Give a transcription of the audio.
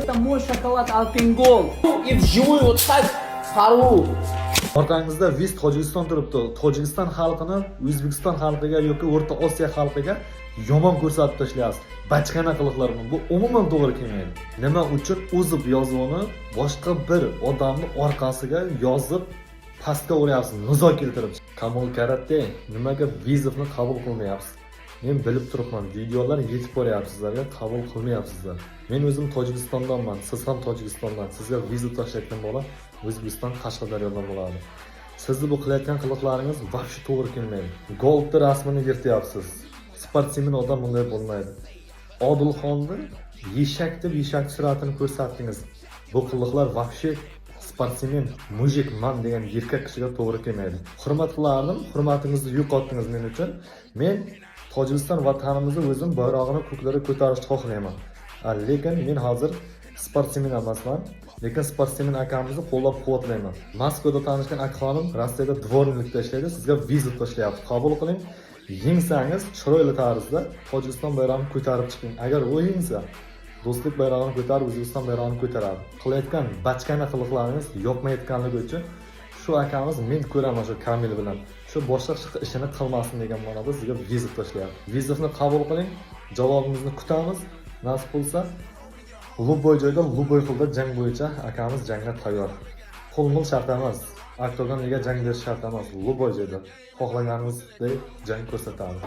Это мой шоколад Alpengol. И вживую вот так порву. Orqangizda West Tojikiston turibdi. Tojikiston xalqini O'zbekiston xalqiga yoki O'rta Osiyo xalqiga yomon ko'rsatib tashlayapsiz. Bachkana qiliqlar bu umuman to'g'ri kelmaydi. Nima uchun o'zib yozuvni boshqa bir odamning orqasiga yozib pastga uryapsiz, nizo keltirib. Kamol Karatde, nimaga vizovni qabul qilmayapsiz? Men bilib turibman, videolar yetib boryapsizlarga, qabul qilmayapsizlar. Men o'zim Tojikistondanman, siz ham Tojikistondan. Sizga viza tashlayotgan bola O'zbekiston Qashqadaryodan bo'ladi. Sizni bu qilayotgan qiliqlaringiz vaqti to'g'ri kelmaydi. Golni rasmini yirtyapsiz. Sportsmen odam bunday bo'lmaydi. Odilxonni yeshak deb yeshak suratini ko'rsatdingiz. Bu qiliqlar vaqti sportsmen, mujikman degan erkak kishiga to'g'ri kelmaydi. Hurmat qilardim, hurmatingizni yo'qotdingiz men uchun. Men Tojikiston vatanimizni o'zim bayrog'ini ko'klarga ko'tarishni xohlayman. Lekin men hozir sportsmen emasman. Lekin sportsmen akamizni qo'llab-quvvatlayman. Moskvada tanishgan akaxonim Rossiyada dvornikda ishlaydi. Sizga viza tashlayapti. Qabul qiling. Yengsangiz chiroyli tarzda Tojikiston bayrog'ini ko'tarib chiqing. Agar u yengsa, do'stlik bayrog'ini ko'tarib, O'zbekiston bayrog'ini ko'taradi. Qilayotgan bachkana qiliqlaringiz yoqmayotganligi uchun shu akamiz men ko'raman shu Kamil bilan. Shu boshqa ishini qilmasin degan ma'noda sizga viza tashlayapti. Vizani qabul qiling. Javobimizni kutamiz. Nasib bo'lsa, Luboy joyda, Luboy xilda jang bo'yicha akamiz jangga tayyor. Qo'lmil shart emas. Oktagonga jang berish shart emas. Luboy joyda xohlaganingizdek jang ko'rsatadi.